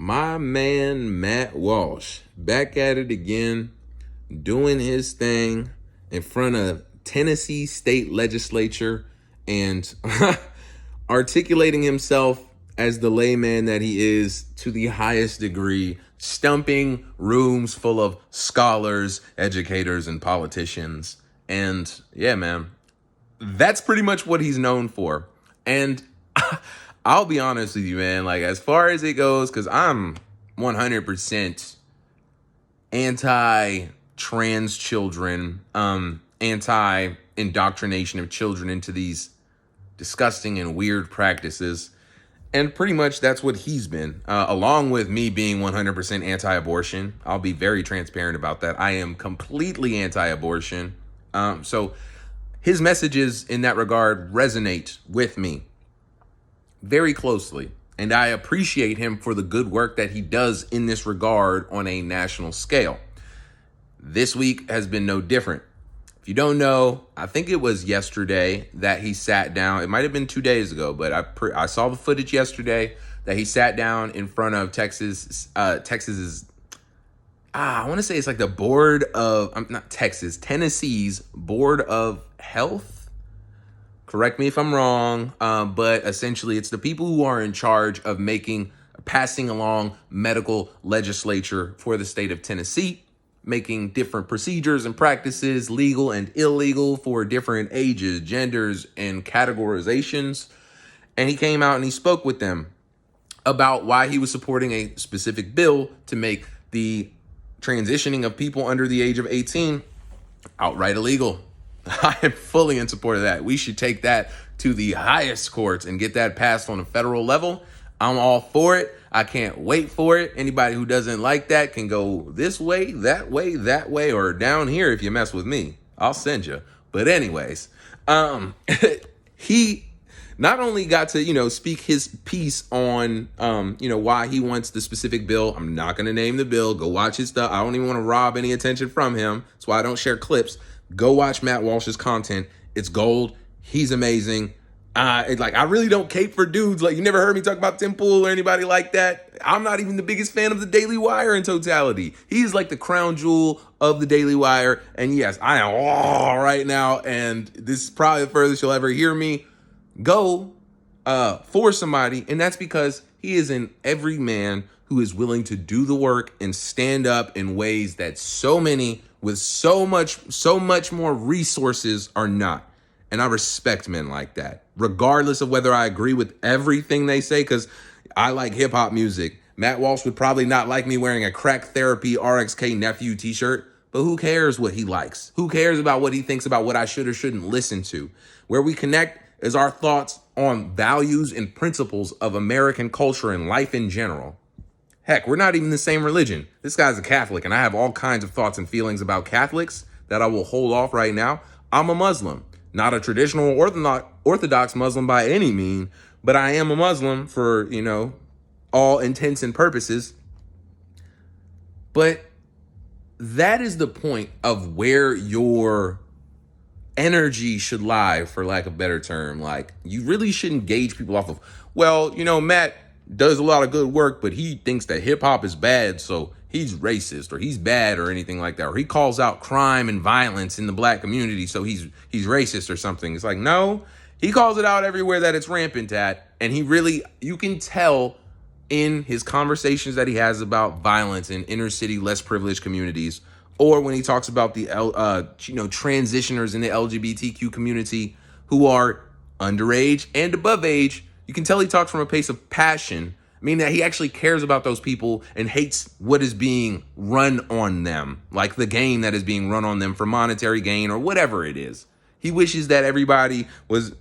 My man, Matt Walsh, back at it again, doing his thing in front of Tennessee state legislature and articulating himself as the layman that he is to the highest degree, stumping rooms full of scholars, educators, and politicians. And yeah, man, that's pretty much what he's known for. And I'll be honest with you, man, like as far as it goes, because I'm 100% anti-trans children, anti-indoctrination of children into these disgusting and weird practices. And pretty much that's what he's been, along with me being 100% anti-abortion. I'll be very transparent about that. I am completely anti-abortion. So his messages in that regard resonate with me very closely. And I appreciate him for the good work that he does in this regard on a national scale. This week has been no different. If you don't know, I think it was yesterday that he sat down. It might have been 2 days ago, but I saw the footage yesterday that he sat down in front of Texas's, I want to say it's like the board of, Tennessee's Board of Health. Correct me if I'm wrong, but essentially it's the people who are in charge of passing along medical legislature for the state of Tennessee, making different procedures and practices legal and illegal for different ages, genders, and categorizations. And he came out and he spoke with them about why he was supporting a specific bill to make the transitioning of people under the age of 18 outright illegal. I am fully in support of that. We should take that to the highest courts and get that passed on a federal level. I'm all for it. I can't wait for it. Anybody who doesn't like that can go this way, that way, or down here if you mess with me. I'll send you. But anyways, he not only got to, speak his piece on, why he wants the specific bill. I'm not going to name the bill. Go watch his stuff. I don't even want to rob any attention from him. That's why I don't share clips. Go watch Matt Walsh's content. It's gold. He's amazing. I really don't cape for dudes. Like, you never heard me talk about Tim Pool or anybody like that. I'm not even the biggest fan of the Daily Wire in totality. He's like the crown jewel of the Daily Wire. And yes, I am all right now. And this is probably the furthest you'll ever hear me go for somebody. And that's because he is an everyman who is willing to do the work and stand up in ways that so many with so much more resources are not. And I respect men like that, regardless of whether I agree with everything they say, because I like hip hop music. Matt Walsh would probably not like me wearing a Crack Therapy RXK Nephew t-shirt, but who cares what he likes? Who cares about what he thinks about what I should or shouldn't listen to? Where we connect is our thoughts on values and principles of American culture and life in general. Heck, we're not even the same religion. This guy's a Catholic, and I have all kinds of thoughts and feelings about Catholics that I will hold off right now. I'm a Muslim, not a traditional Orthodox Muslim by any mean, but I am a Muslim for, all intents and purposes. But that is the point of where your energy should lie, for lack of a better term. Like, you really shouldn't gauge people off of, Matt does a lot of good work, but he thinks that hip hop is bad, so he's racist or he's bad or anything like that. Or he calls out crime and violence in the black community, so he's racist or something. It's like, no, he calls it out everywhere that it's rampant at. And you can tell in his conversations that he has about violence in inner city, less privileged communities, or when he talks about the, transitioners in the LGBTQ community who are underage and above age. You can tell he talks from a place of passion, meaning that he actually cares about those people and hates what is being run on them, like the game that is being run on them for monetary gain or whatever it is. He wishes that everybody was,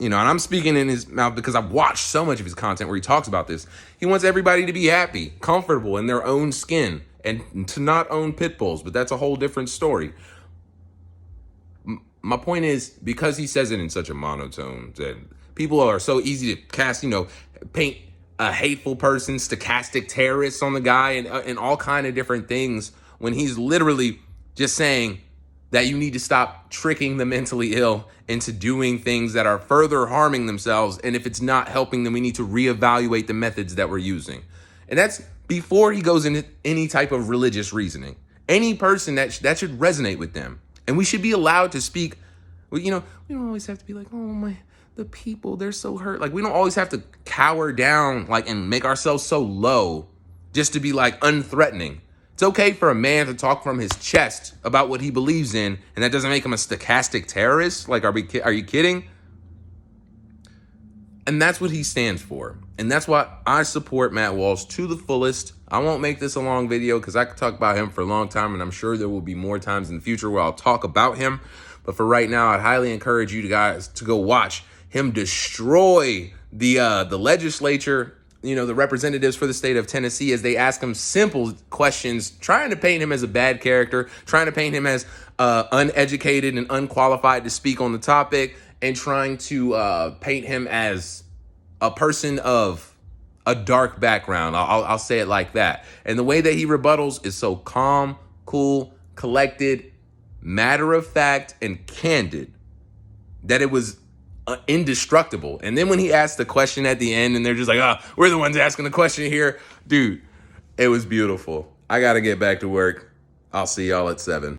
and I'm speaking in his mouth because I've watched so much of his content where he talks about this. He wants everybody to be happy, comfortable in their own skin, and to not own pit bulls, but that's a whole different story. My point is, because he says it in such a monotone that people are so easy to cast, paint a hateful person, stochastic terrorists on the guy and all kind of different things, when he's literally just saying that you need to stop tricking the mentally ill into doing things that are further harming themselves. And if it's not helping them, we need to reevaluate the methods that we're using. And that's before he goes into any type of religious reasoning. Any person that should resonate with them. And we should be allowed to speak. We don't always have to be like, oh, the people, they're so hurt. Like, we don't always have to cower down, like, and make ourselves so low just to be, like, unthreatening. It's okay for a man to talk from his chest about what he believes in, and that doesn't make him a stochastic terrorist. Like, are you kidding? And that's what he stands for. And that's why I support Matt Walsh to the fullest. I won't make this a long video because I could talk about him for a long time, and I'm sure there will be more times in the future where I'll talk about him. But for right now, I'd highly encourage you guys to go watch him destroy the legislature, the representatives for the state of Tennessee, as they ask him simple questions, trying to paint him as a bad character, trying to paint him as uneducated and unqualified to speak on the topic, and trying to paint him as a person of a dark background. I'll say it like that. And the way that he rebuttals is so calm, cool, collected, matter of fact, and candid that it was indestructible. And then when he asked the question at the end and they're just like, we're the ones asking the question here. Dude, it was beautiful. I got to get back to work. I'll see y'all at 7.